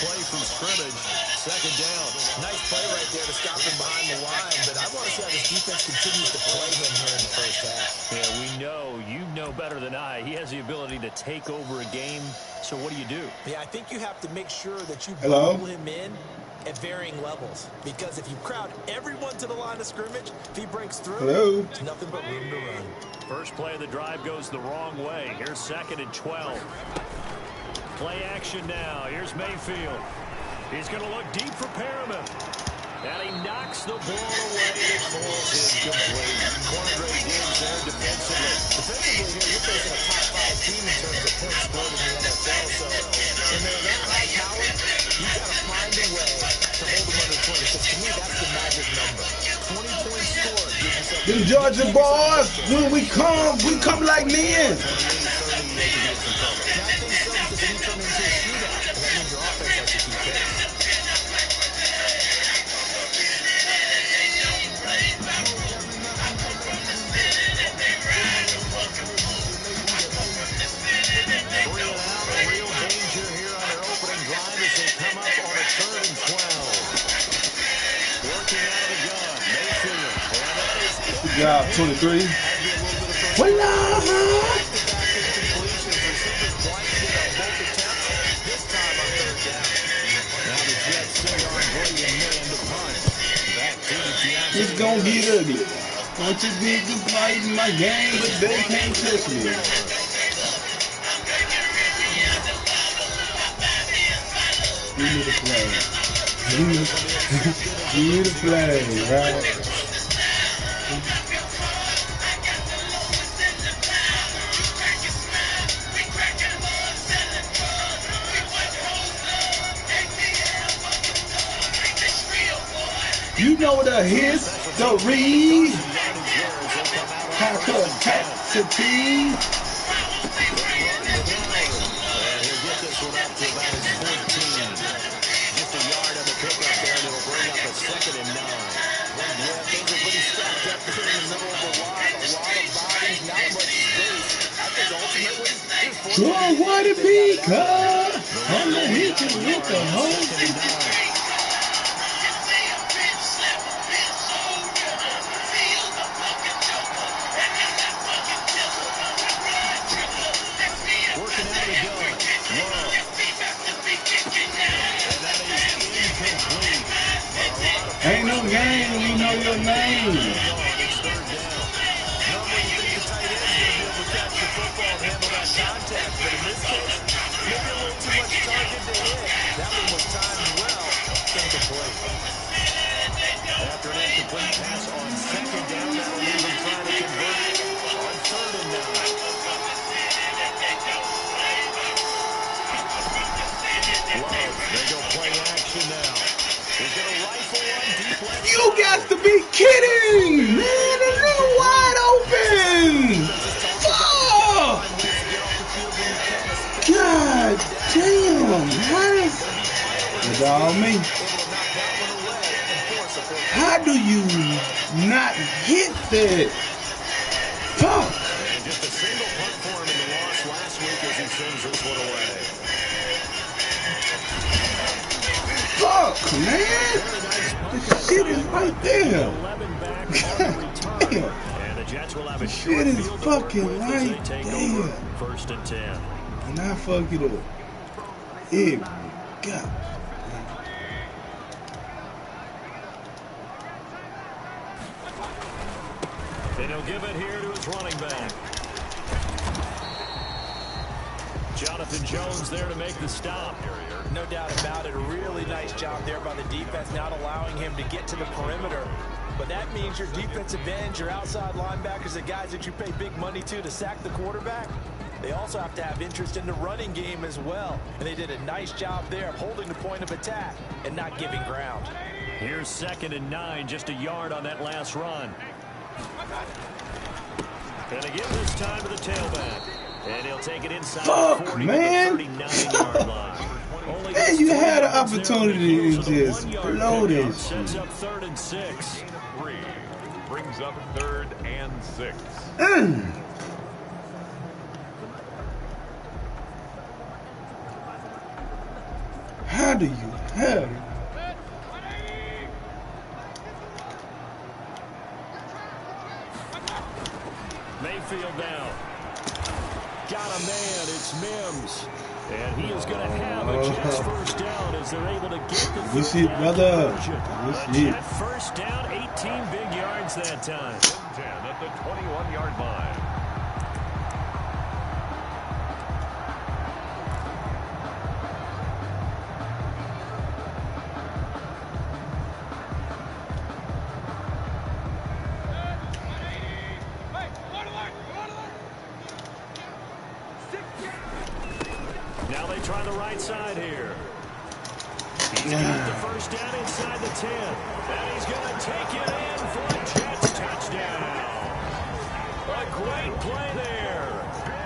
play from scrimmage. Second down. Nice play right there to stop him behind the line, but I want to see how this defense continues to play him here in the first half. Yeah, we know. You know better than I. He has the ability to take over a game. So what do you do? Yeah, I think you have to make sure that you Hello? bubble him in at varying levels. Because if you crowd everyone to the line of scrimmage, if he breaks through, Hello? there's nothing but room to run. First play of the drive goes the wrong way. Here's 2nd and 12. Play action now. Here's Mayfield. He's going to look deep for Perriman. And he knocks the ball away. It falls incomplete. Quandre Diggs there defensively. Defensively here, you're facing a top 5 team in terms of points scored in the NFL. So when they're that high powered, you've got to find a way to hold them under 20. Because to me, that's the magic number. 20 points scored. Them Georgia boys, when we come like men. Yeah, I think so, because then you turn into a shootout. And that means your offense has to keep pace. Good job, 23. Voila! It's gonna get ugly. Bunch of niggas fighting my game, but they can't touch me. Give me the flag. Give me the flag, right? You know the history. Capacity. Just a yard on the pickup there, and it'll bring up a 2nd and 9. Yeah, things are pretty stacked up here in the middle of the line. A lot of bodies, not much space. I think ultimately, Sure, what it be, cuz I'm the hitcher with the whole. Ain't no game when you know your name. it's 3rd down. Normally you think the tight end's going to be able to catch the football and handle that contact, but in this case, maybe a little too much target to hit. That one was timed well. Incomplete. After an incomplete pass on 2nd down, that'll leave him trying to convert on 3rd and 9. Love, they go play action now. He's going to rifle one deep left. You got to be kidding, man! The nigga wide open. Oh, God damn, man! It's all me. How do you not hit that? Fuck! And just a single punt for him in the loss last week as he sends this one away. Fuck, man! The shit is right there. Damn. And the Jets will have a shit is fucking right there. 1st and 10. And I fuck it up. Yeah, God. And he'll give it here to his running back. Jonathan Jones there to make the stop. No doubt about it. A really nice job there by the defense, not allowing him to get to the perimeter. But that means your defensive ends, your outside linebackers, the guys that you pay big money to sack the quarterback, they also have to have interest in the running game as well. And they did a nice job there of holding the point of attack and not giving ground. Here's 2nd and 9, just a yard on that last run. And again this time to the tailback. And he'll take it inside the 40 man. to the 39-yard line. Man, you had an opportunity to just blow this Sets up 3rd and 6. 3 brings up 3rd and 6. How do you have? Mayfield now. Got a man. It's Mims. And he is going to have a Jets first down as they're able to get the Good shit, brother. A Jet first down, 18 big yards that time. 10 at the 21-yard line. Now they try the right side here. He's got the first down inside the 10. And he's going to take it in for a Jets touchdown. A great play there.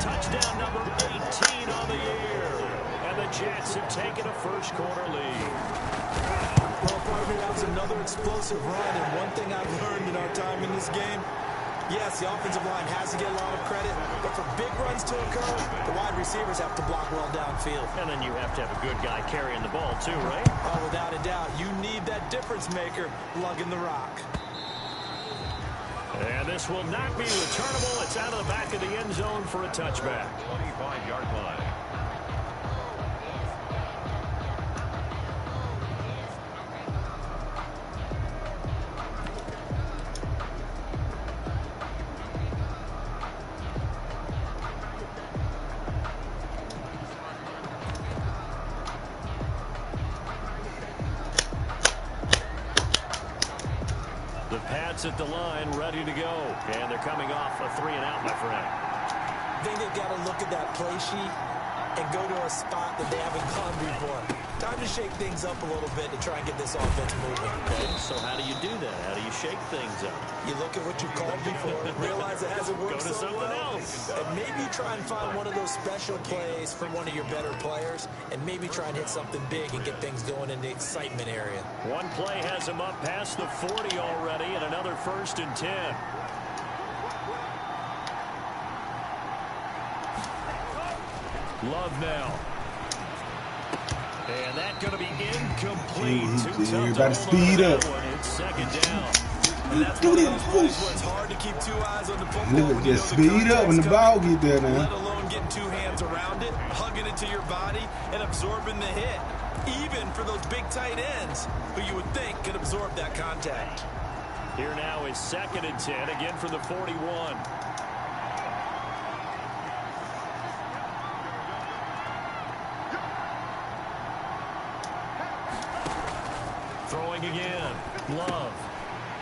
Touchdown number 18 on the year. And the Jets have taken a first quarter lead. Well, partner, that was another explosive run. And one thing I've learned in our time in this game, yes, the offensive line has to get a lot of credit, but for big runs to occur, the wide receivers have to block well downfield. And then you have to have a good guy carrying the ball too, right? Oh, without a doubt. You need that difference maker lugging the rock. And this will not be returnable. It's out of the back of the end zone for a touchback. 25-yard line. The Pats at the line, ready to go. And they're coming off a 3-and-out, my friend. I think they've got to look at that play sheet and go to a spot that they haven't gone before. Time to shake things up a little bit to try and get this offense moving. Okay, so how do you do that? How do you shake things up? You look at what you called before, realize it hasn't worked Go to so something well, else. and maybe try and find one of those special plays for one of your better players, and maybe try and hit something big and get things going in the excitement area. One play has him up past the 40 already, and another 1st and 10. Love now. And that's going to be incomplete. Everybody speed up. It's 2nd down. And that's one of those plays where it's hard to keep two eyes on the football. Look, just speed up when the ball get there now. Let alone getting two hands around it, hugging it to your body, and absorbing the hit. Even for those big tight ends, who you would think could absorb that contact. Here now is 2nd and 10, again from the 41. Throwing again. Love.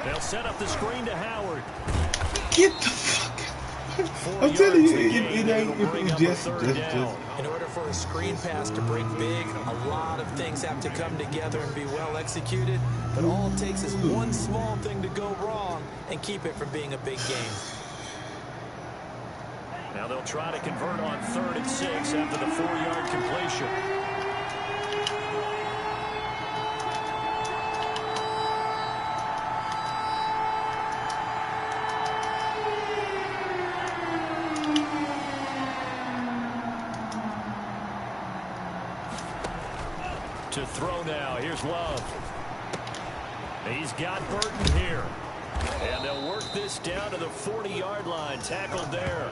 They'll set up the screen to Howard. Get the fuck. I'm telling you, it ain't just. In order for a screen pass to break big, a lot of things have to come together and be well executed. But all it takes is one small thing to go wrong and keep it from being a big game. Now they'll try to convert on 3rd and 6 after the 4-yard completion. To throw now. Here's Love. He's got Burton here. And they'll work this down to the 40-yard line. Tackled there.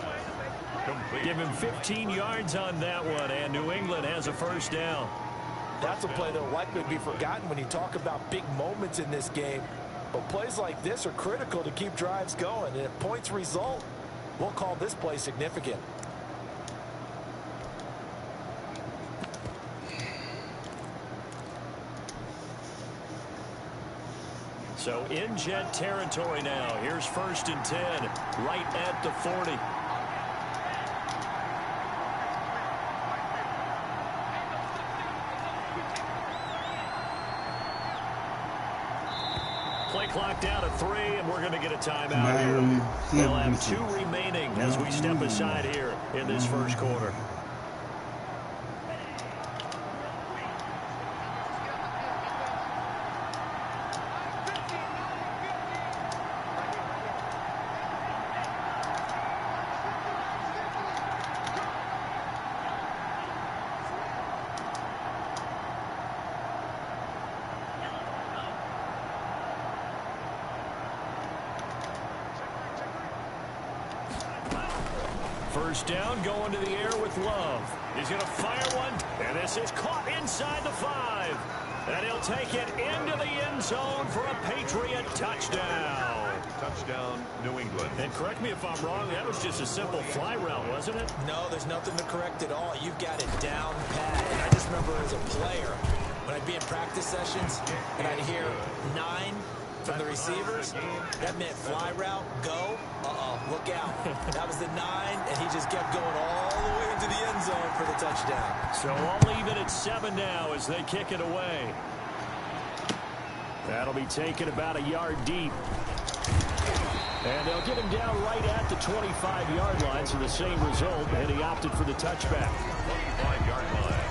Give him 15 yards on that one, and New England has a 1st down. That's a play that will likely be forgotten when you talk about big moments in this game. But plays like this are critical to keep drives going. And if points result, we'll call this play significant. So in Jet territory now. Here's 1st and 10, right at the 40. Play clock down to 3, and we're going to get a timeout here. We'll have 2 remaining as we step aside here in this 1st quarter. First down, going to the air with Love. He's going to fire one, and this is caught inside the 5. And he'll take it into the end zone for a Patriot touchdown. Touchdown, New England. And correct me if I'm wrong, that was just a simple fly route, wasn't it? No, there's nothing to correct at all. You've got it down pat. And I just remember as a player, when I'd be in practice sessions, and I'd hear 9 from the receivers, that meant fly route, go, look out. That was the 9, and he just kept going all the way into the end zone for the touchdown. So I'll leave it at 7 now as they kick it away. That'll be taken about a yard deep. And they'll get him down right at the 25-yard line, so the same result, and he opted for the touchback. 25-yard line.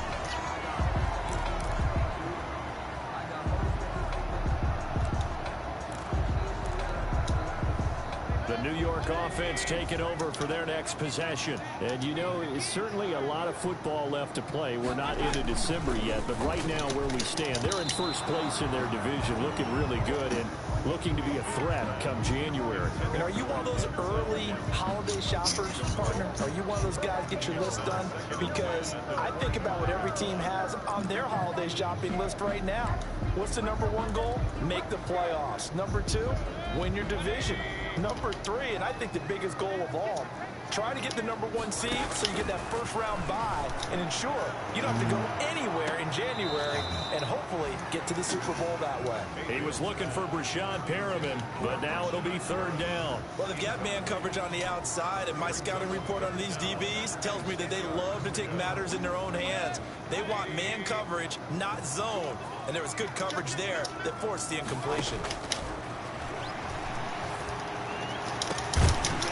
The New York offense taking over for their next possession. And you know, it's certainly a lot of football left to play. We're not into December yet, but right now where we stand, they're in first place in their division, looking really good and looking to be a threat come January. And are you one of those early holiday shoppers, partner? Are you one of those guys get your list done? Because I think about what every team has on their holiday shopping list right now. What's the number 1 goal? Make the playoffs. Number 2, win your division. Number 3, and I think the biggest goal of all, try to get the number 1 seed so you get that first-round bye and ensure you don't have to go anywhere in January and hopefully get to the Super Bowl that way. He was looking for Brashad Perriman, but now it'll be 3rd down. Well, they've got man coverage on the outside, and my scouting report on these DBs tells me that they love to take matters in their own hands. They want man coverage, not zone, and there was good coverage there that forced the incompletion.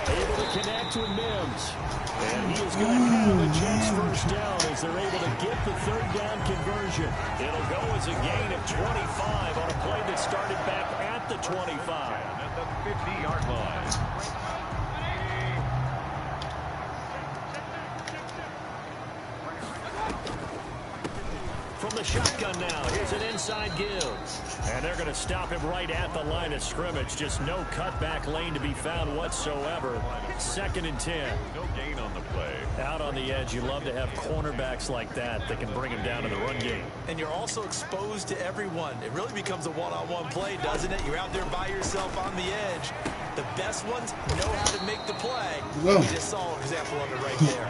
Able to connect with Mims. And he is going to have a Jets first down as they're able to get the 3rd down conversion. It'll go as a gain of 25 on a play that started back at the 25. At the 50-yard line. From the shotgun now, here's an inside give. And they're going to stop him right at the line of scrimmage. Just no cutback lane to be found whatsoever. 2nd and 10. No gain on the play. Out on the edge, you love to have cornerbacks like that that can bring him down in the run game. And you're also exposed to everyone. It really becomes a one-on-one play, doesn't it? You're out there by yourself on the edge. The best ones know how to make the play. Whoa. You just saw an example of it right there.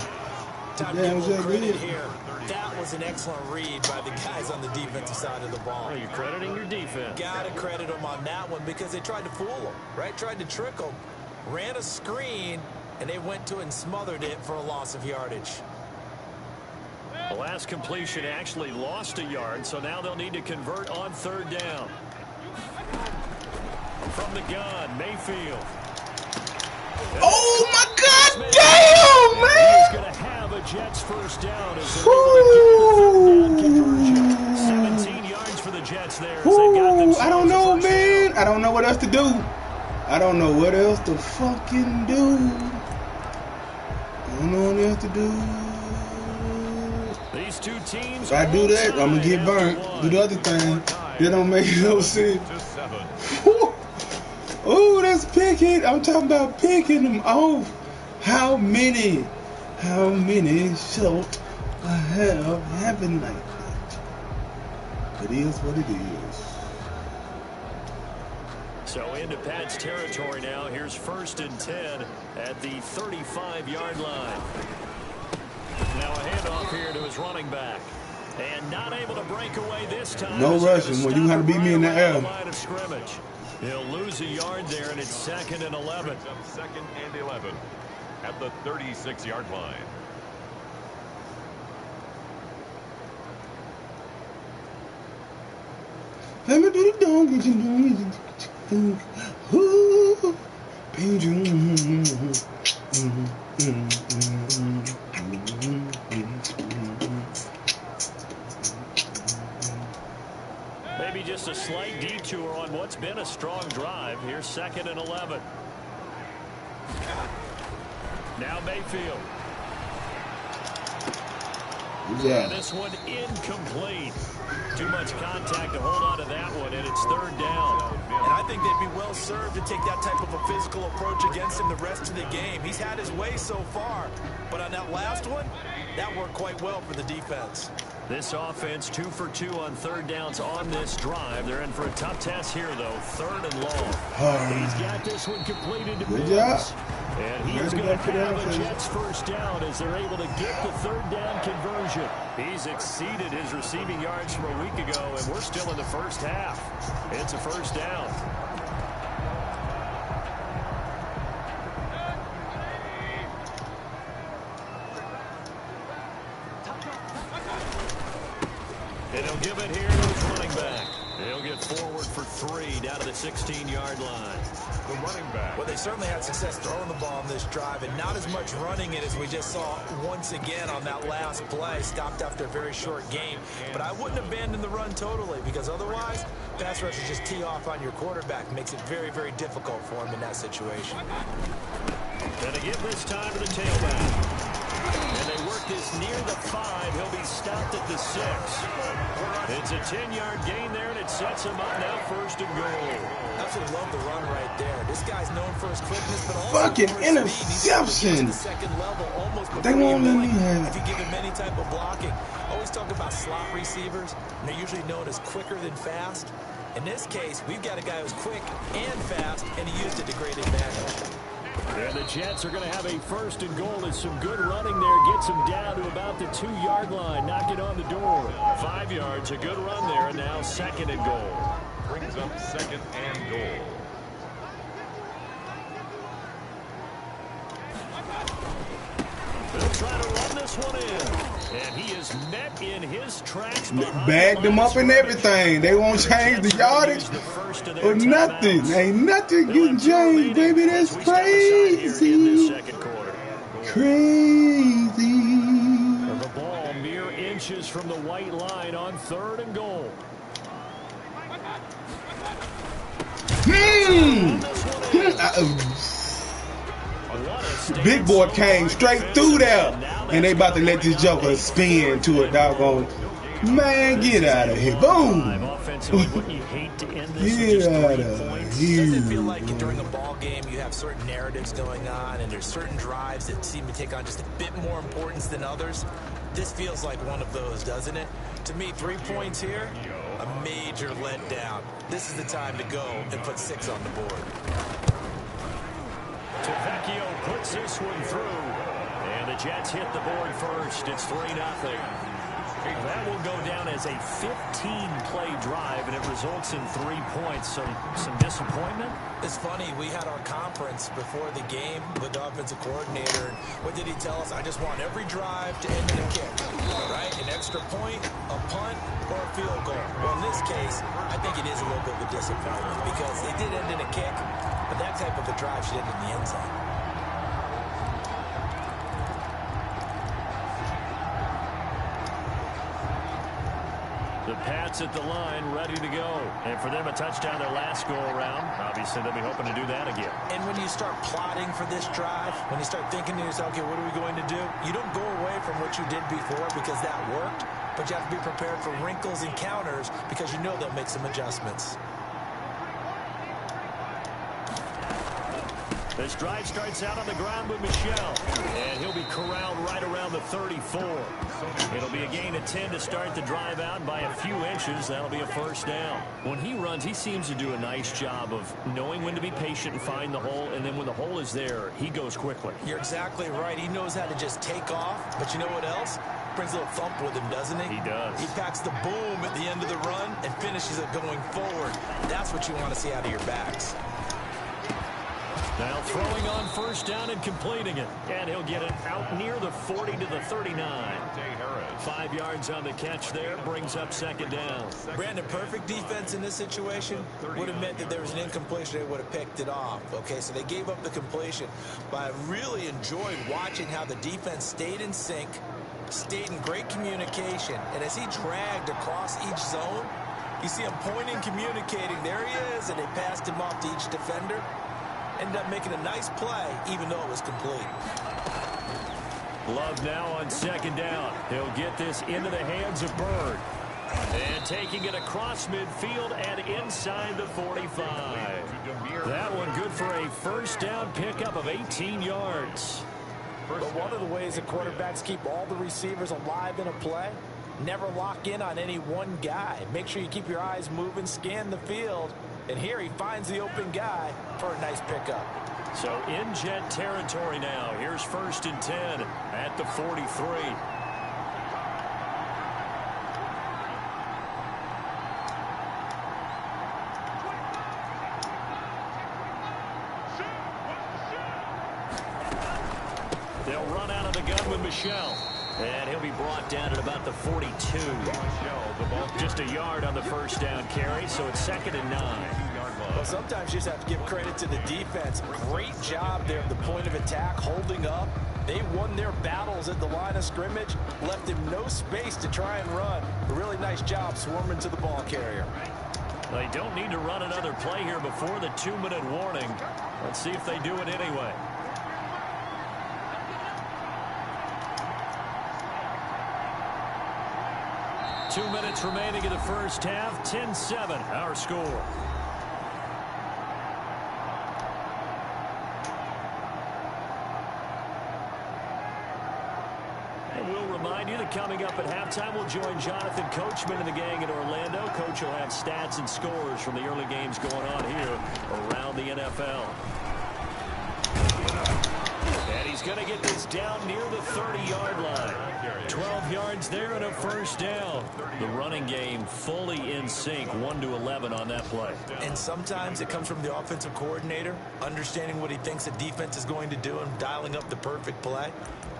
Time to give a little credit here. That was an excellent read by the guys on the defensive side of the ball. Well, you're crediting your defense. Got to credit them on that one because they tried to fool them, right? Tried to trick them. Ran a screen, and they went to it and smothered it for a loss of yardage. The last completion actually lost a yard, so now they'll need to convert on 3rd down. From the gun, Mayfield. Oh my God, damn, man! He's going to have a Jets first down as they're able to get the 3rd down conversion. 17 yards for the Jets there as they got themselves I don't know, man. down. I don't know what else to do. I don't know what else to fucking do. I don't know what else to do. These two teams. If I do that, I'm gonna get burnt. Do the other thing. That don't make no sense. Oh, that's picking. I'm talking about picking them off. How many shots I have happened like that? It is what it is. So into Pat's territory now. Here's 1st and 10 at the 35-yard line. Now a handoff here to his running back. And not able to break away this time. No rushing when you have to beat me in the air. Line of scrimmage. He'll lose a yard there, and it's 2nd and 11. 2nd and 11 at the 36-yard line. Let me do the dong, get you Maybe just a slight detour on what's been a strong drive. Here's 2nd and 11. Now Mayfield. Yeah. And this one incomplete. Too much contact to hold on to that one, and it's third down. And I think they'd be well served to take that type of a physical approach against him the rest of the game. He's had his way so far, but on that last one, that worked quite well for the defense. This offense 2 for 2 on third downs on this drive. They're in for a tough test here, though. Third and long. He's got this one completed to Mills. And he is going to have the Jets first down as they're able to get the third down conversion. He's exceeded his receiving yards from a week ago, and we're still in the first half. It's a first down. And he'll give it here to his running back. He'll get forward for 3 down to the 16-yard line. The running back. Well, they certainly had success throwing the ball on this drive, and not as much running it as we just saw once again on that last play. Stopped after a very short game. But I wouldn't abandon the run totally, because otherwise, pass rushers just tee off on your quarterback. Makes it very, very difficult for him in that situation. And again this time to the tailback. And they work this near the 5. He'll be stopped at the 6. It's a 10-yard gain there, and it sets him up now first and goal. Absolutely love the run right there. This guy's known for his quickness, but also fucking for interception. the second level, almost They won't let me if have you give him any type of blocking. Always talk about slot receivers, and they're usually known as quicker than fast. In this case, we've got a guy who's quick and fast, and he used it to great advantage. And the Jets are going to have a first and goal. It's some good running there. Gets him down to about the 2-yard line. Knock it on the door. 5 yards, a good run there, and now second and goal. Brings up second and goal. They'll try to run this one in. And he is met in his tracks. Bagged them up and everything. They won't change the yardage or nothing. Ain't nothing getting changed, baby. That's crazy. Crazy. The ball mere inches from the white line on third and goal. Big boy came straight through there, and they about to let this joker spin to a doggone. Man, get out of here. Boom. Get out of here. Does it feel like during a ball game you have certain narratives going on, and there's certain drives that seem to take on just a bit more importance than others? This feels like one of those, doesn't it? To me, 3 points here, a major letdown. This is the time to go and put 6 on the board. Tavecchio puts this one through. And the Jets hit the board first. It's 3-0. That will go down as a 15-play drive, and it results in 3 points. So some disappointment? It's funny, we had our conference before the game with the offensive coordinator. And what did he tell us? I just want every drive to end in a kick, right? An extra point, a punt, or a field goal. Well, in this case, I think it is a little bit of a disappointment because it did end in a kick, but that type of a drive should end in the end zone. The Pats at the line, ready to go. And for them, a touchdown their last go-around. Obviously, they'll be hoping to do that again. And when you start plotting for this drive, when you start thinking to yourself, okay, what are we going to do? You don't go away from what you did before because that worked, but you have to be prepared for wrinkles and counters because you know they'll make some adjustments. This drive starts out on the ground with Michel, and he'll be corralled right around the 34. It'll be a gain of 10 to start the drive out by a few inches. That'll be a first down. When he runs, he seems to do a nice job of knowing when to be patient and find the hole, and then when the hole is there, he goes quickly. You're exactly right. He knows how to just take off, but you know what else? Brings a little thump with him, doesn't he? He does. He packs the boom at the end of the run and finishes it going forward. That's what you want to see out of your backs. Now throwing on first down and completing it. And he'll get it out near the 40 to the 39. 5 yards on the catch there. Brings up second down. Brandon, perfect defense in this situation would have meant that there was an incompletion. They would have picked it off. Okay, so they gave up the completion. But I really enjoyed watching how the defense stayed in sync, stayed in great communication. And as he dragged across each zone, you see him pointing, communicating. There he is, and they passed him off to each defender. Ended up making a nice play, even though it was complete. Love now on second down. He'll get this into the hands of Bird. And taking it across midfield and inside the 45. That one good for a first down pickup of 18 yards. But one of the ways the quarterbacks keep all the receivers alive in a play, never lock in on any one guy. Make sure you keep your eyes moving, scan the field. And here he finds the open guy for a nice pickup. So in jet territory now. Here's 1st and 10 at the 43. They'll run out of the gun with Michelle. And he'll be brought down at about the 42. Just a yard on the first down carry, so it's 2nd and 9. Well, sometimes you just have to give credit to the defense. Great job there at the point of attack, holding up. They won their battles at the line of scrimmage, left him no space to try and run. A really nice job swarming to the ball carrier. They don't need to run another play here before the 2-minute warning. Let's see if they do it anyway. Two minutes remaining in the first half. 10-7, our score. And we'll remind you that coming up at halftime, we'll join Jonathan Coachman and the gang in Orlando. Coach will have stats and scores from the early games going on here around the NFL. And he's going to get this down near the 30-yard line. 12 yards there and a first down. The running game fully in sync, 1-11 on that play. And sometimes it comes from the offensive coordinator, understanding what he thinks the defense is going to do and dialing up the perfect play.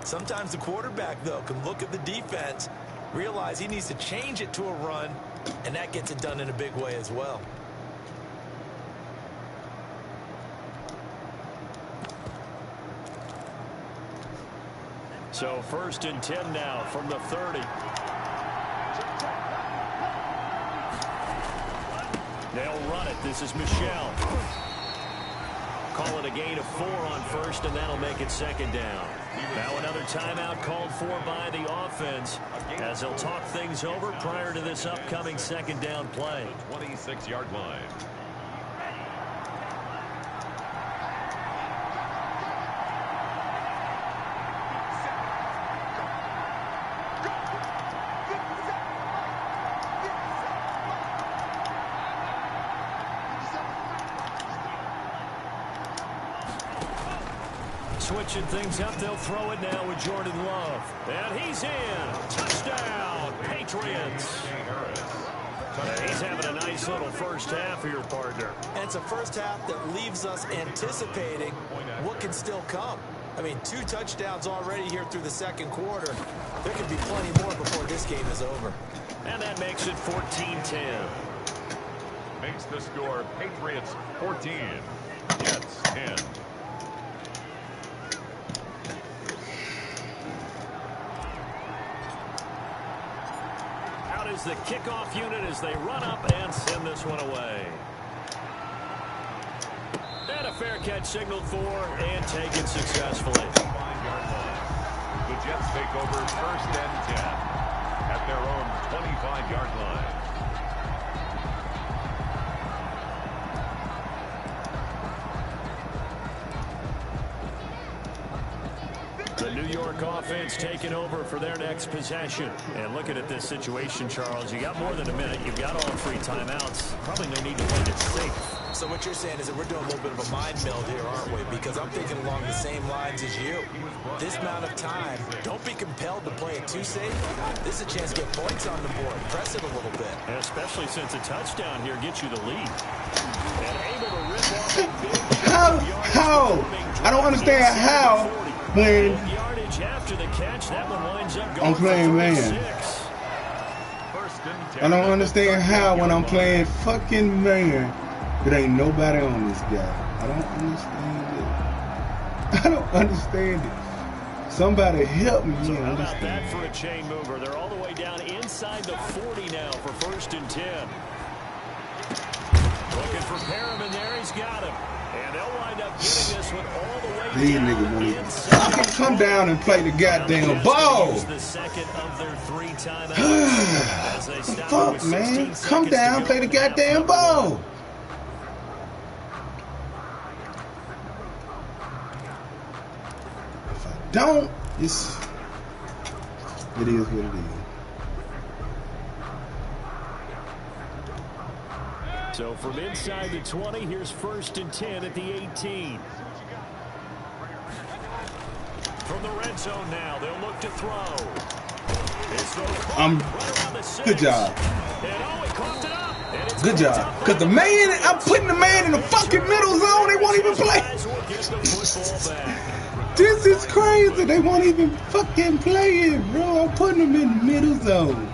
Sometimes the quarterback, though, can look at the defense, realize he needs to change it to a run, and that gets it done in a big way as well. So 1st and 10 now from the 30. They'll run it. This is Michelle. Call it a gain of 4 on first, and that'll make it 2nd down. Now another timeout called for by the offense as they'll talk things over prior to this upcoming 2nd down play. 26-yard line. Switching things up, they'll throw it now with Jordan Love. And he's in. Touchdown, Patriots. He's having a nice little first half here, partner. And it's a first half that leaves us anticipating what can still come. I mean, 2 touchdowns already here through the 2nd quarter. There could be plenty more before this game is over. And that makes it 14-10. Makes the score Patriots 14, Jets 10. Out is the kickoff unit as they run up and send this one away. And a fair catch signaled for and taken successfully. 5-yard line. The Jets take over 1st and 10 at their own 25-yard line. The New York offense taking over for their next possession. And looking at this situation, Charles, you got more than a minute. You've got all 3 timeouts. Probably no need to play it safe. So what you're saying is that we're doing a little bit of a mind meld here, aren't we? Because I'm thinking along the same lines as you. This amount of time, don't be compelled to play it too safe. This is a chance to get points on the board. Press it a little bit. And especially since a touchdown here gets you the lead. And able to rip off a big How? I don't understand how when yardage after the catch. That one winds up going I'm playing man. 6. I don't understand how when I'm playing fucking man. There ain't nobody on this guy. I don't understand it. I don't understand it. Somebody help me. So how about understand that for a chain mover? They're all the way down inside the 40 now for 1st and 10. Looking for Perriman there. He's got him. And they'll wind up getting this one all the way These down niggas won't even inside. come down and play the goddamn ball. The second of their 3 timeouts. As they stop Fuck, with man. 16 Come seconds down, to play go the in half goddamn number ball. 1. If I don't, it is what it is. So from inside the 20, here's 1st and 10 at the 18. From the red zone now, they'll look to throw. Good job. Good job. Because the man, I'm putting the man in the fucking middle zone. They won't even play. This is crazy. They won't even fucking play it, bro. I'm putting them in the middle zone.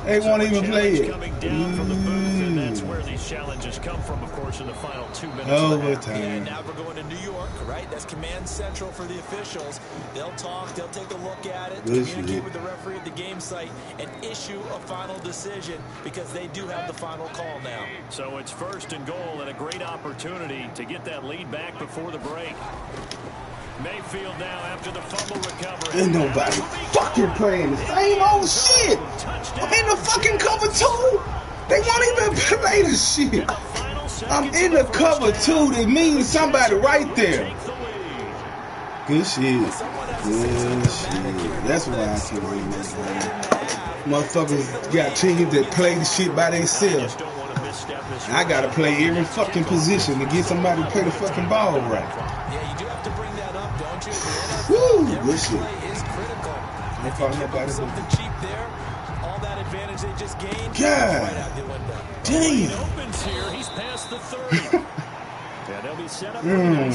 They won't even play it. And that's where these challenges come from, of course, in the final 2 minutes. Overtime. And now we're going to New York, right? That's command central for the officials. They'll talk, they'll take a look at it, communicate with the referee at the game site, and issue a final decision because they do have the final call now. So it's 1st and goal and a great opportunity to get that lead back before the break. Mayfield now after the fumble recovery. Ain't nobody fucking playing the same old shit. I'm in the fucking cover 2. They won't even play the shit. I'm in the cover 2. That means somebody right there. Good shit. Good shit. That's why I can't win this game. Motherfuckers got teams that play the shit by themselves. I gotta play every fucking position to get somebody to play the fucking ball right. Yeah, you do have to bring that up, don't you? Woo, good shit. Play is critical. No problem about it. Something cheap there. All that advantage they just gained. God. Right out the window. Damn. Opens here. He's past the 30. Yeah, they'll be set up man,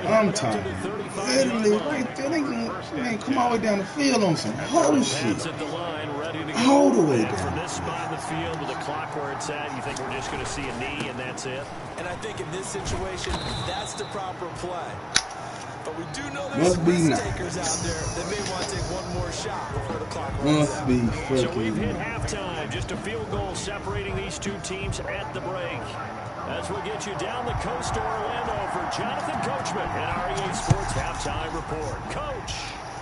I'm tired. Literally right there. They man, come all the way down the field on some whole shit. All the way down. From this spot in the field with the clock where it's at, you think we're just going to see a knee and that's it? And I think in this situation, that's the proper play. But we do know there's risk takers out there that may want to take one more shot before the clock runs out. So we've hit halftime. Just a field goal separating these 2 teams at the break. As we get you down the coast to Orlando for Jonathan Coachman and our EA Sports Halftime Report. Coach,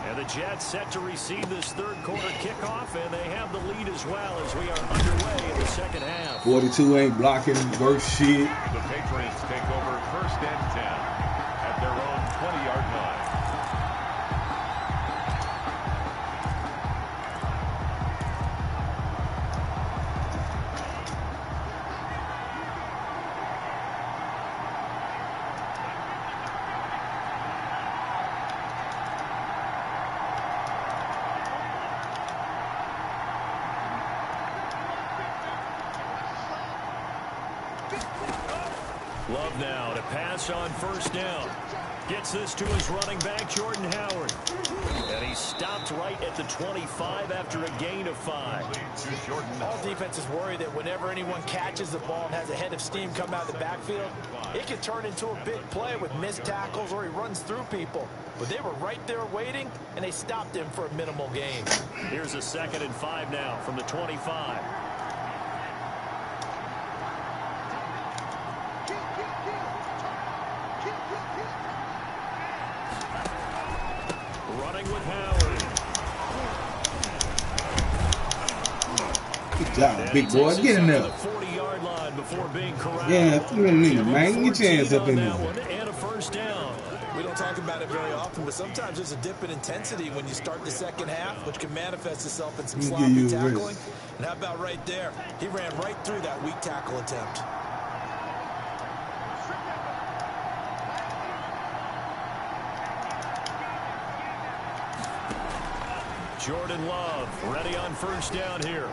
and the Jets set to receive this 3rd quarter kickoff, and they have the lead as well as we are underway in the 2nd half. 42 ain't blocking worth shit. The Patriots take over 1st and 10 at their own 20-yard line. Love now to pass on 1st down. Gets this to his running back, Jordan Howard. And he's stopped right at the 25 after a gain of 5. All defenses worry that whenever anyone catches the ball and has a head of steam come out of the backfield, it can turn into a big play with missed tackles or he runs through people. But they were right there waiting, and they stopped him for a minimal gain. Here's a 2nd and 5 now from the 25. Running with Howard. Good job, big boy. Get in there. The 40-yard line before being corralled. Yeah, you need, man. Get your hands up in there. And a 1st down. We don't talk about it very often, but sometimes there's a dip in intensity when you start the 2nd half, which can manifest itself in some sloppy tackling. And how about right there? He ran right through that weak tackle attempt. Jordan Love ready on 1st down here.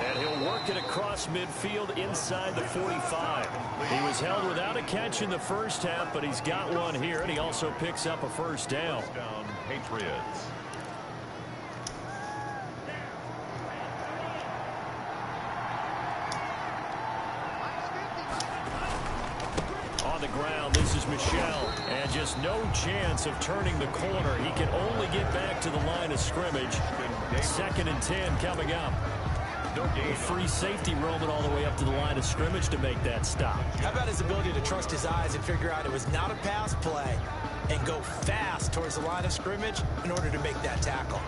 And he'll work it across midfield inside the 45. He was held without a catch in the 1st half, but he's got one here, and he also picks up a 1st down. Patriots. On the ground, this is Michel, and just no chance of turning the corner. He can only get back to the line of scrimmage. 2nd and 10 coming up. No gain. Free safety roaming all the way up to the line of scrimmage to make that stop. How about his ability to trust his eyes and figure out it was not a pass play and go fast towards the line of scrimmage in order to make that tackle.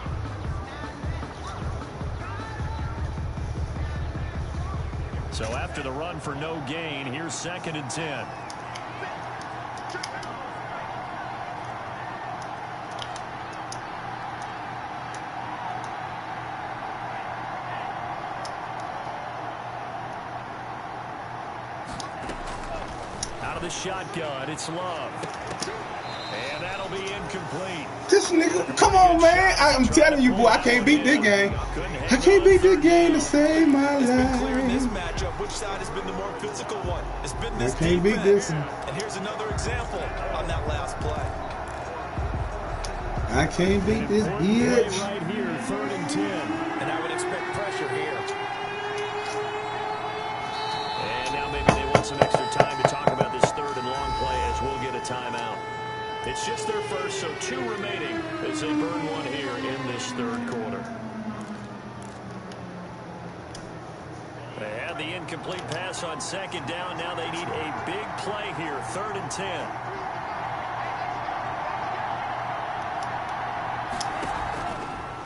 So after the run for no gain, here's 2nd and 10. Out of the shotgun, it's Love. And that'll be incomplete. This nigga, come on, man. I'm telling you, boy, I can't beat this game. I can't beat this game to save my It's been clear in this life. matchup which side has been the more physical one. It's been this I can't beat this defense. one. And here's another example on that last play. I can't beat this Important bitch. play right here, 3rd and 10. And I would expect pressure here. And now maybe they want some extra time to talk about this 3rd and long play as we'll get a timeout. It's just their first, so 2 remaining as they burn one here in this 3rd quarter. They had the incomplete pass on 2nd down. Now they need a big play here, 3rd and 10.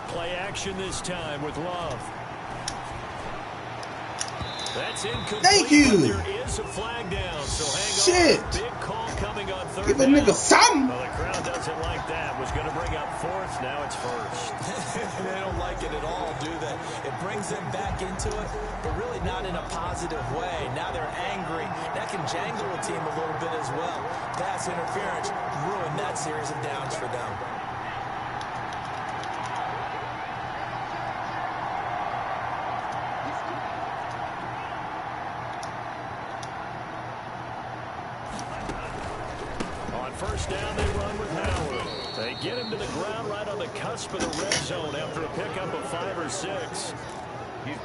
Play action this time with Love. That's incomplete. Thank you. But there is a flag down, so hang on. Shit. Big call coming on 3rd Give a down. nigga something. Well, the crowd doesn't like that. Was going to bring up 4th. Now it's 1st. They don't like it at all, do they? It brings them back into it, but really not in a positive way. Now they're angry. That can jangle a team a little bit as well. Pass interference ruined that series of downs for them. On 1st down, they run with Howard. They get him to the ground right on the cusp of the red zone after a pickup of 5 or 6.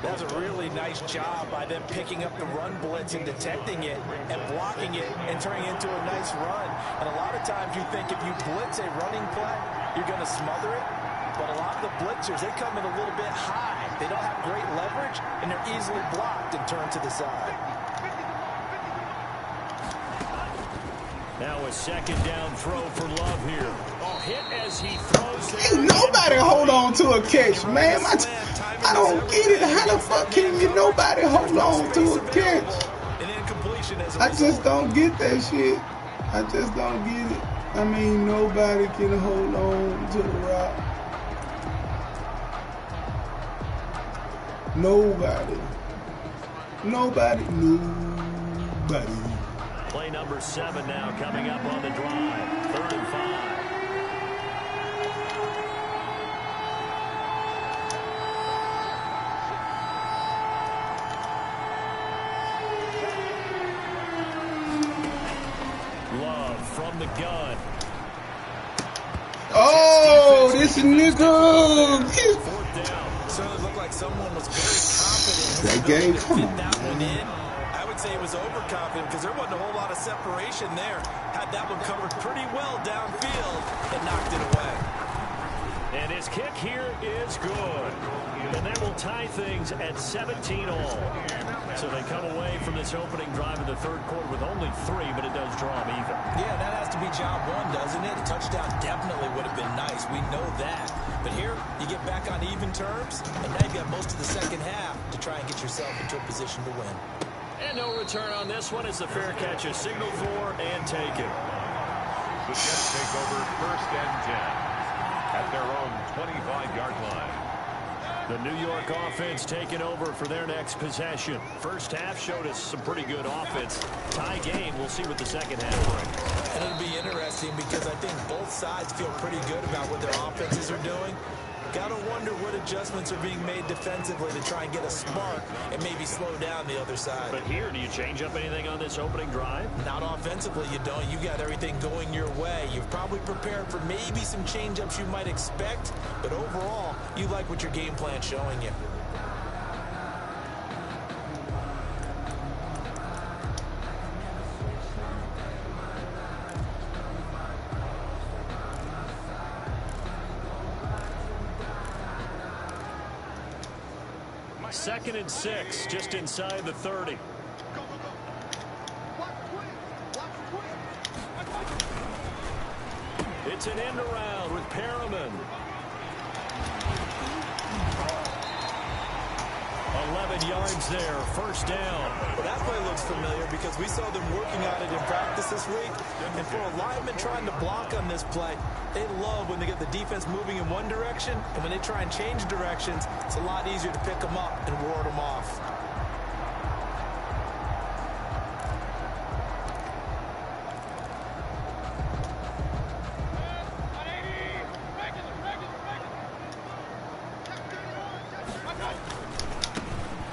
That's a really nice job by them picking up the run blitz and detecting it and blocking it and turning it into a nice run. And a lot of times you think if you blitz a running play, you're going to smother it. But a lot of the blitzers, they come in a little bit high. They don't have great leverage, and they're easily blocked and turned to the side. Now a 2nd down throw for Love here. Oh, hit as he throws there. Ain't nobody hold on to a catch, man. I don't get it. How the fuck can you nobody hold on to a catch? I just don't get that shit. I just don't get it. I mean, nobody can hold on to the rock. Nobody. Play number 7 now coming up on the drive. 3rd and 5. Love from the gun. Oh, this nigga. 4th down. Certainly looked like someone was very confident. That game, come on, That one man. in. I would say it was overconfident because there wasn't a whole lot of separation there. Had that one covered pretty well downfield and knocked it away. And his kick here is good. And that will tie things at 17 all. So they come away from this opening drive in the 3rd quarter with only 3, but it does draw them even. Yeah, that has to be job one, doesn't it? A touchdown definitely would have been nice. We know that. But here, you get back on even terms, and now you've got most of the 2nd half to try and get yourself into a position to win. And no return on this one as the fair catch is signaled for and taken. The Jets take over 1st and 10 at their own 25-yard line. The New York offense taking over for their next possession. First half showed us some pretty good offense. Tie game. We'll see what the 2nd half brings. And it'll be interesting because I think both sides feel pretty good about what their offenses are doing. Got to wonder what adjustments are being made defensively to try and get a spark and maybe slow down the other side. But here, do you change up anything on this opening drive? Not offensively, you don't. You got everything going your way. You've probably prepared for maybe some change-ups you might expect, but overall, you like what your game plan's showing you. 2nd and 6, just inside the 30. It's an end around with Perriman. 11 yards there, first down. Well, that play looks familiar because we saw them working on it in practice this week. And for a lineman trying to block on this play, they love when they get the defense moving in one direction. And when they try and change directions, it's a lot easier to pick them up and ward them off.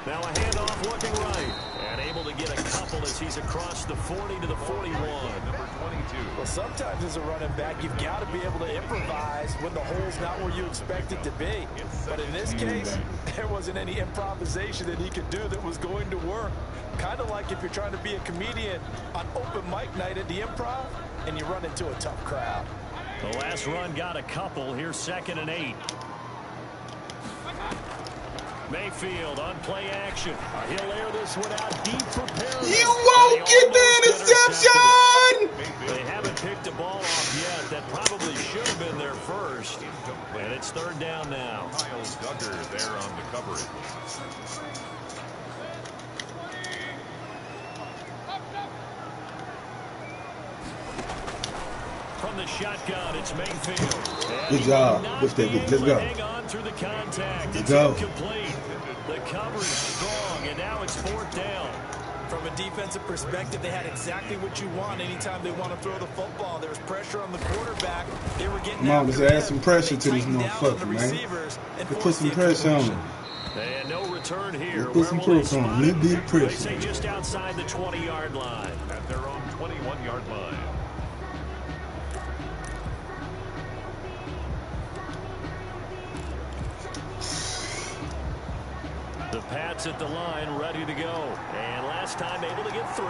Now a handoff looking right. And able to get a couple as he's across the 40 to the 41. Number 22. Well, sometimes as a running back, you've got to be able to improvise when the hole's not where you expect it to be. But in this case, there wasn't any improvisation that he could do that was going to work. Kind of like if you're trying to be a comedian on open mic night at the Improv and you run into a tough crowd. The last run got a couple. Here's 2nd and 8. Mayfield on play action. He'll air this one out deep for Perriman. You won't get the interception! They haven't picked the ball off yet. That probably should have been their first. And it's 3rd down now. Miles Duggar there on the coverage. From the shotgun, it's Mayfield. Good job. Let's go. Hang on through the contact. Let's go. Incomplete. The coverage strong, and now it's 4th down. From a defensive perspective, they had exactly what you want anytime they want to throw the football. There was pressure on the quarterback. They were getting Come on, let's add some pressure to this motherfucker, man. Let's put some pressure on him. And no return here. Let's put some pressure on him. A little bit of pressure. They say just outside the 20-yard line. At their own 21-yard line. The Pats at the line, ready to go. And last time able to get 3.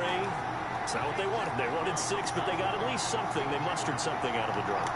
It's not what they wanted. They wanted 6, but they got at least something. They mustered something out of the draw.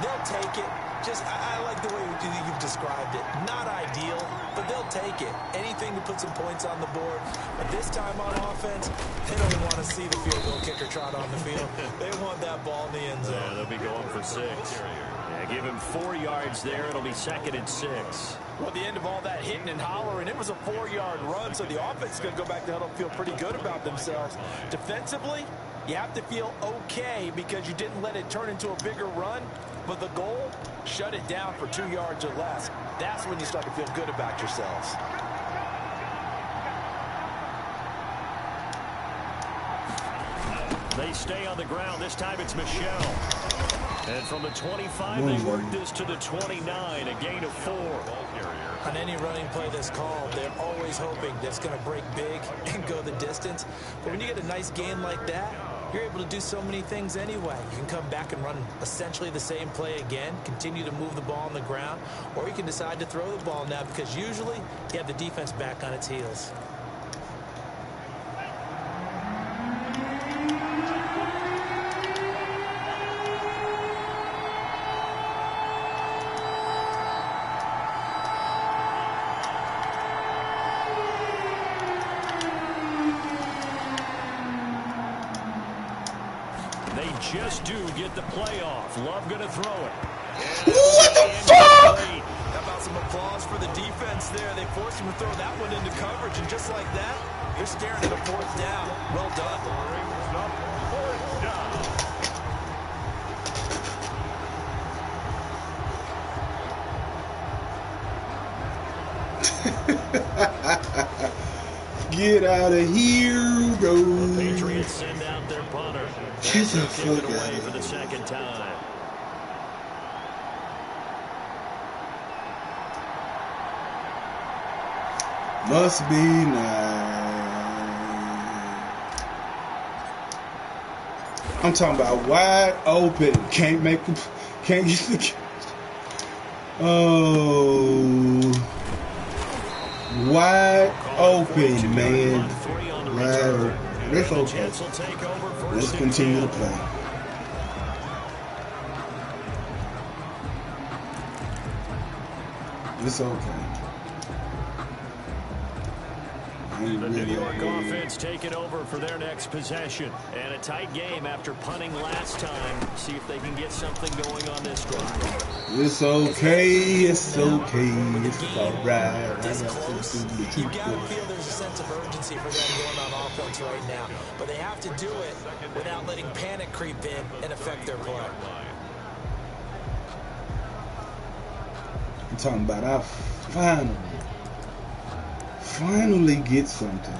They'll take it. I like the way you've described it. Not ideal, but they'll take it. Anything to put some points on the board. But this time on offense, they don't want to see the field goal kicker trot on the field. They want that ball in the end zone. Yeah, they'll be going for 6. Yeah, give him 4 yards there. It'll be 2nd and 6. Well, at the end of all that hitting and hollering, it was a 4-yard run, so the offense is going to go back to huddle and feel pretty good about themselves. Defensively, you have to feel okay because you didn't let it turn into a bigger run, but the goal, shut it down for 2 yards or less. That's when you start to feel good about yourselves. They stay on the ground. This time it's Michelle. And from the 25, they work this to the 29, a gain of 4. On any running play that's called, they're always hoping that it's going to break big and go the distance. But when you get a nice gain like that, you're able to do so many things anyway. You can come back and run essentially the same play again, continue to move the ball on the ground, or you can decide to throw the ball now because usually you have the defense back on its heels. Just do get the playoff. Love going to throw it. What the fuck? How about some applause for the defense there? They forced him to throw that one into coverage, and just like that, they're staring at a 4th down. Well done. Get out of here, go. The Patriots send out their punter. Get the fuck Away out for the 2nd time. Must be nice. I'm talking about wide open. Can't make them. Can't get the. Oh. Wide open, man. Wide open. It's okay. Let's continue to play. It's okay. ain't The really New York okay. offense taking over for their next possession. And a tight game after punting last time. See if they can get something going on this drive. It's okay. It's okay. It's alright. This close, you gotta feel there's a sense of urgency for them going on offense right now. But they have to do it without letting panic creep in and affect their play. I'm talking about I finally get something.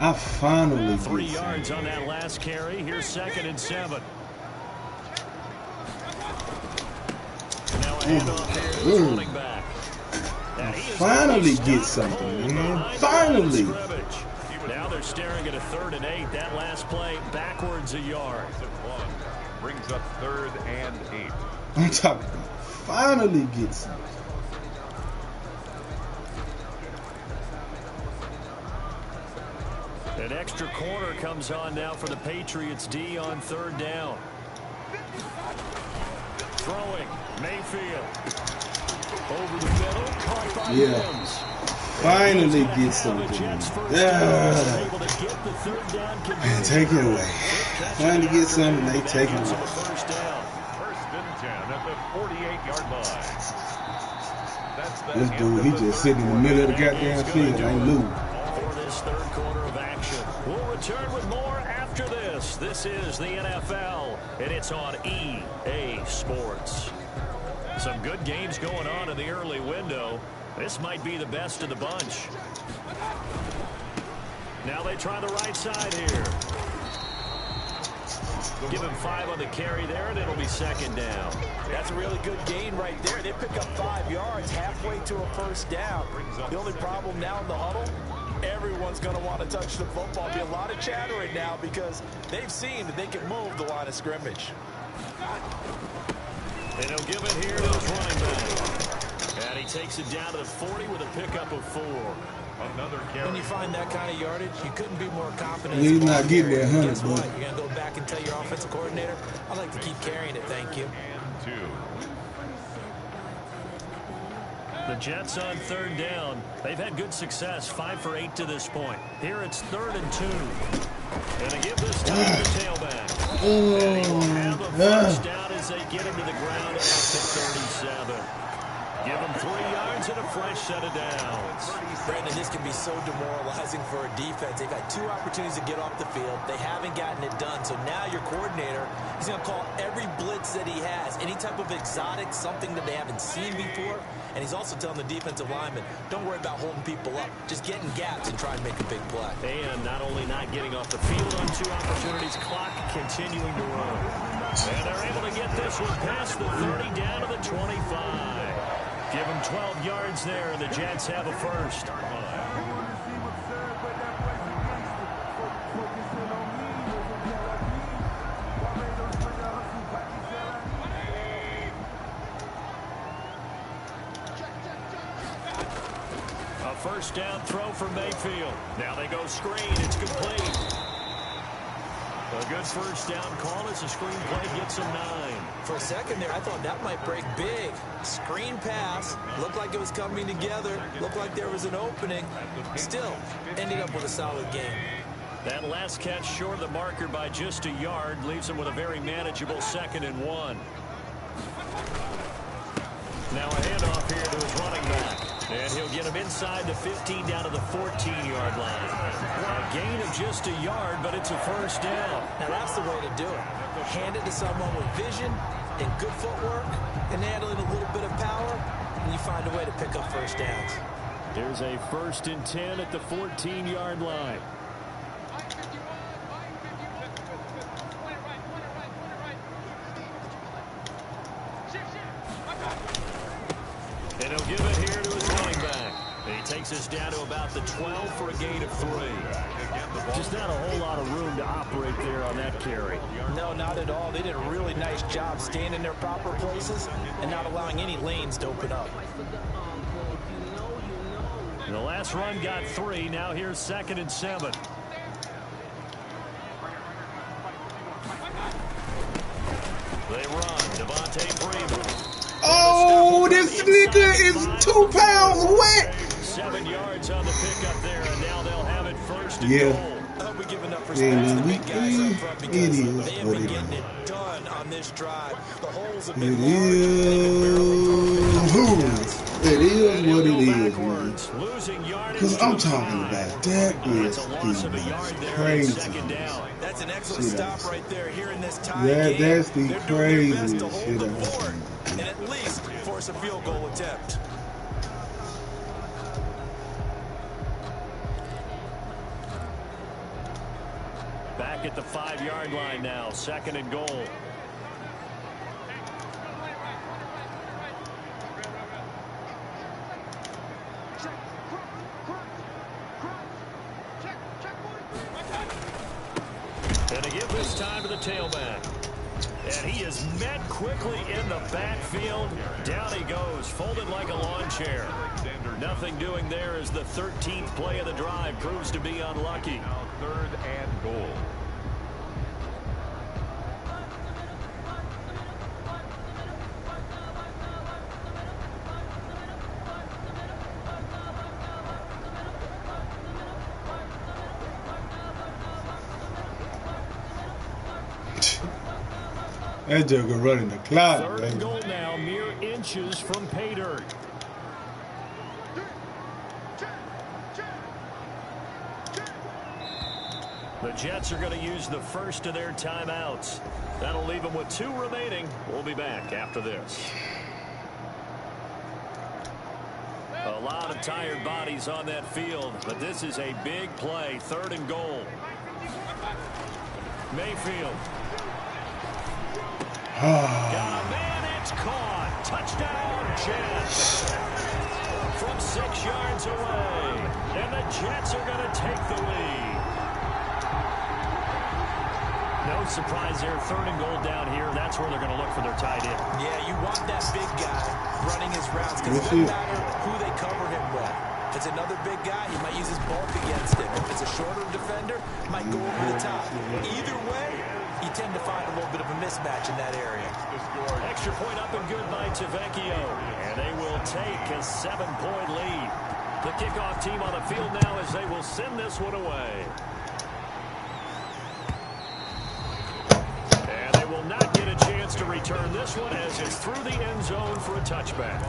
I finally 3 get yards something. on that last carry. Here's 2nd and 7. Now a handoff here to the running back. And he is Finally stopped get something, cold man. behind the Finally. line of scrimmage. Now they're staring at a 3rd and 8. That last play backwards a yard. Brings up 3rd and 8. I'm talking about finally get something. An extra corner comes on now for the Patriots D on 3rd down. Throwing, Mayfield. Over the middle, caught by Williams. Finally get something. Take it away. Finally get something, they take it away. First down. 1st and 10 at the 48-yard line. This dude, he just sitting in the middle of the goddamn field, ain't moving. For this 3rd quarter of action. We'll return with more after this. This is the NFL, and it's on EA Sports. Some good games going on in the early window. This might be the best of the bunch. Now they try the right side here. Give him 5 on the carry there, and it'll be 2nd down. That's a really good gain right there. They pick up 5 yards halfway to a 1st down. The only problem now in the huddle, everyone's going to want to touch the football. There'll be a lot of chatter right now because they've seen that they can move the line of scrimmage. And he'll give it here to his running back. And he takes it down to the 40 with a pickup of 4. Another carry. When you find that kind of yardage, you couldn't be more confident. He's not getting that 100, Guess what? bro. You're going to go back and tell your offensive coordinator, I'd like to keep carrying it, thank you. And 2. The Jets on 3rd down. They've had good success, 5 for 8 to this point. Here it's 3rd and 2. And they give this time to the tailback. And he will have a 1st down as they get him to the ground at the 37. Give him 3 yards and a fresh set of downs. Brandon, this can be so demoralizing for a defense. They've had 2 opportunities to get off the field. They haven't gotten it done. So now your coordinator is going to call every blitz that he has, any type of exotic, something that they haven't seen before. And he's also telling the defensive lineman, don't worry about holding people up. Just get in gaps and try and make a big play. And not only not getting off the field on 2 opportunities, clock continuing to run. And they're able to get this one past the 30 down to the 25. Give them 12 yards there, and the Jets have a 1st. A 1st down throw for Mayfield. Now they go screen. It's complete. A good 1st down call as the screen play gets them 9. For a second there, I thought that might break big. Screen pass. Looked like it was coming together. Looked like there was an opening. Still, ending up with a solid game. That last catch short of the marker by just a yard leaves him with a very manageable 2nd and 1. Now a handoff here to his running back. And he'll get him inside the 15 down to the 14-yard line. A gain of just a yard, but it's a 1st down. Now that's the way to do it. Hand it to someone with vision and good footwork and handling a little bit of power, and you find a way to pick up 1st downs. There's a 1st and 10 at the 14-yard line. And he'll give it here to his running back. And he takes us down to about the 12 for a gain of 3. Just not a whole lot of room to operate there on that carry. No, not at all. They did a really nice job staying in their proper places and not allowing any lanes to open up. And the last run got 3. Now here's 2nd and 7. They run. Devontae Freeman. Oh! Oh, this nigga is 2 pounds wet. 7 yards on the pickup there, and now they'll have it first and Yeah. goal. I hope we give enough respect to the big guys up front because It is they have what been it getting is. it done on this drive. The holes have It been large. They've been barely perfect. It is what it is, man. Backwards, losing yardage. Because I'm to talking five. about that It's is a loss of a yard there on crazy. second down. That's an excellent Shit, stop right there here in this tie Yeah, game. that's the They're doing their best to craziest hold shit the I've fort seen. and at least force a field goal attempt. Back at the 5-yard line now, second and goal. And they give this time to the tailback. And he is met quickly in the backfield. Down he goes, folded like a lawn chair. Nothing doing there as the 13th play of the drive proves to be unlucky. Now 3rd and goal. That joker running the clock, 3rd and baby. goal now, mere inches from pay dirt. The Jets are going to use the first of their timeouts. That'll leave them with 2 remaining. We'll be back after this. A lot of tired bodies on that field, but this is a big play. 3rd and goal. Mayfield. Got a man, it's caught. Touchdown, Jets. From 6 yards away. And the Jets are going to take the lead. No surprise there. 3rd and goal down here. That's where they're going to look for their tight end. Yeah, you want that big guy running his routes because it doesn't matter who they cover him with. If it's another big guy, he might use his bulk against him. If it's a shorter defender, might go over the top. Either way, you tend to find a little bit of a mismatch in that area. Extra point up and good by Tavecchio. And they will take a 7-point lead. The kickoff team on the field now as they will send this one away. And they will not get a chance to return this one as it's through the end zone for a touchback.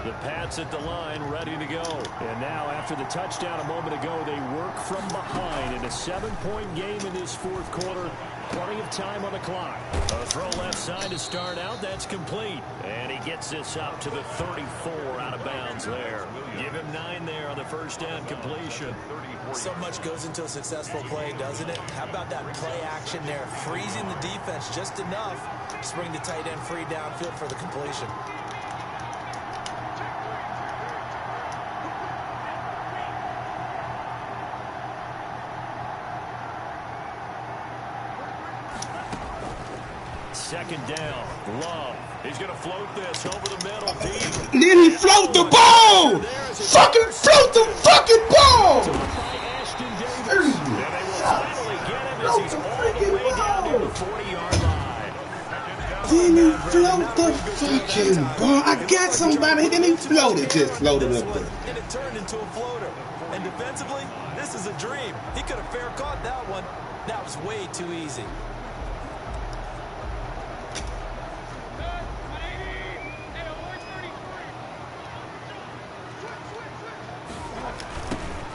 The Pats at the line, ready to go. And now, after the touchdown a moment ago, they work from behind in a 7-point game in this 4th quarter. Plenty of time on the clock. A throw left side to start out. That's complete. And he gets this up to the 34 out of bounds there. Give him 9 there on the first down completion. So much goes into a successful play, doesn't it? How about that play action there? Freezing the defense just enough to bring the tight end free downfield for the completion. Second down. Love. He's going to float this over the middle. Deep. Then he float the ball! Fucking float the fucking ball! And they will finally get him as he's all the way down to the 40-yard line. Then he float the fucking ball. I got somebody, then he floated. Just floated up there. And it turned into a floater. And defensively, this is a dream. He could have fair caught that one. That was way too easy.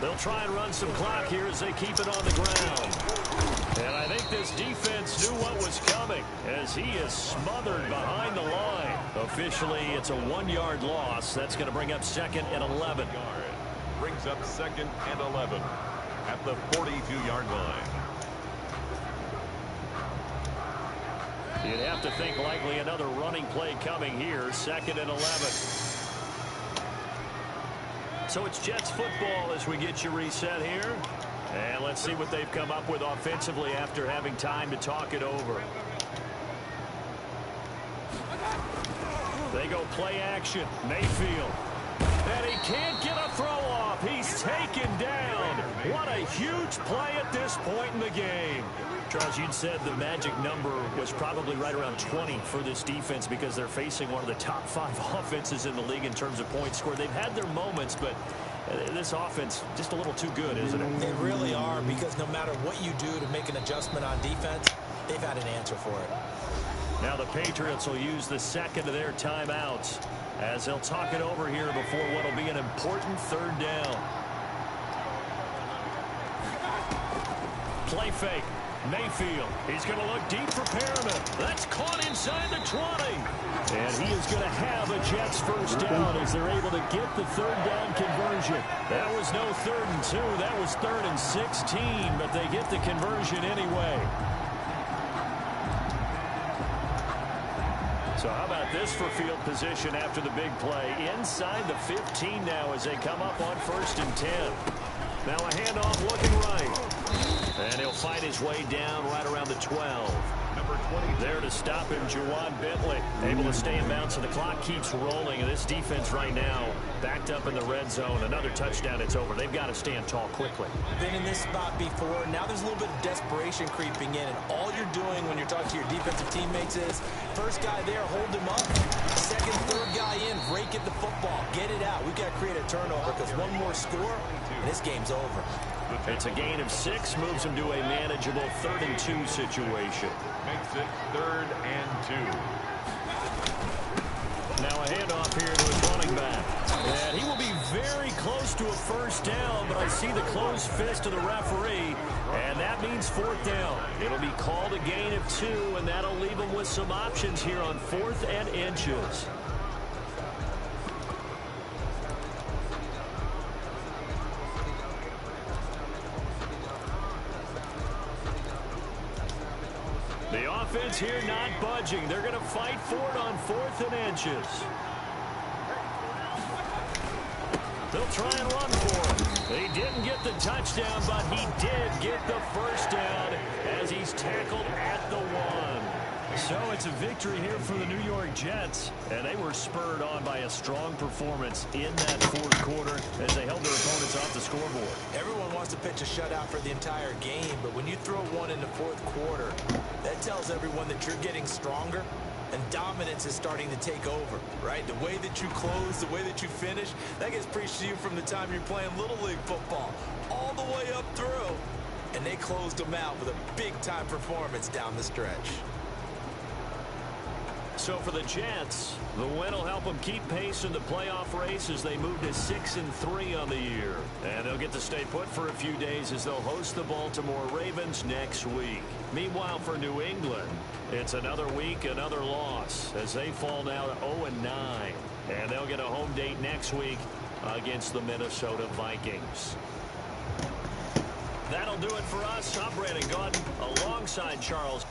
They'll try and run some clock here as they keep it on the ground. And I think this defense knew what was coming as he is smothered behind the line. Officially, it's a 1-yard loss. That's going to bring up 2nd and 11. Brings up 2nd and 11 at the 42-yard line. You'd have to think likely another running play coming here. 2nd and 11. So it's Jets football as we get you reset here. And let's see what they've come up with offensively after having time to talk it over. They go play action. Mayfield. And he can't get a throw off. He's taken down. What a huge play at this point in the game. Charles, you'd said the magic number was probably right around 20 for this defense because they're facing one of the top 5 offenses in the league in terms of points scored. They've had their moments, but this offense just a little too good, isn't it? They really are, because no matter what you do to make an adjustment on defense, they've had an answer for it. Now the Patriots will use the second of their timeouts as they'll talk it over here before what will be an important third down. Play fake. Mayfield. He's going to look deep for Perriman. That's caught inside the 20. And he is going to have a Jets first down as they're able to get the third down conversion. That was no 3rd and 2. That was 3rd and 16, but they get the conversion anyway. So how about this for field position after the big play? Inside the 15 now as they come up on 1st and 10. Now a handoff looking right. And he'll fight his way down right around the 12. Number 20. There to stop him, Juwan Bentley. Able to stay in bounds, so the clock keeps rolling. And this defense right now backed up in the red zone. Another touchdown, it's over. They've got to stand tall quickly. Been in this spot before. Now there's a little bit of desperation creeping in. And all you're doing when you're talking to your defensive teammates is, first guy there, hold him up. Second, third guy in, break at the football. Get it out. We've got to create a turnover because one more score, and this game's over. It's a gain of 6, moves him to a manageable 3rd and 2 situation. Makes it 3rd and 2. Now a handoff here to his running back. And he will be very close to a first down, but I see the closed fist of the referee, and that means 4th down. It'll be called a gain of 2, and that'll leave him with some options here on 4th and inches. The offense here not budging. They're going to fight for it on 4th and inches. They'll try and run for him. He didn't get the touchdown, but he did get the first down as he's tackled at the 1. So it's a victory here for the New York Jets, and they were spurred on by a strong performance in that 4th quarter as they held their opponents off the scoreboard. Everyone wants to pitch a shutout for the entire game, but when you throw one in the 4th quarter, that tells everyone that you're getting stronger and dominance is starting to take over, right? The way that you close, the way that you finish, that gets preached to you from the time you're playing Little League football all the way up through, and they closed them out with a big-time performance down the stretch. So for the Jets, the win will help them keep pace in the playoff race as they move to 6-3 on the year. And they'll get to stay put for a few days as they'll host the Baltimore Ravens next week. Meanwhile, for New England, it's another week, another loss as they fall now to 0-9. And they'll get a home date next week against the Minnesota Vikings. That'll do it for us. I'm Brandon Gaudin alongside Charles.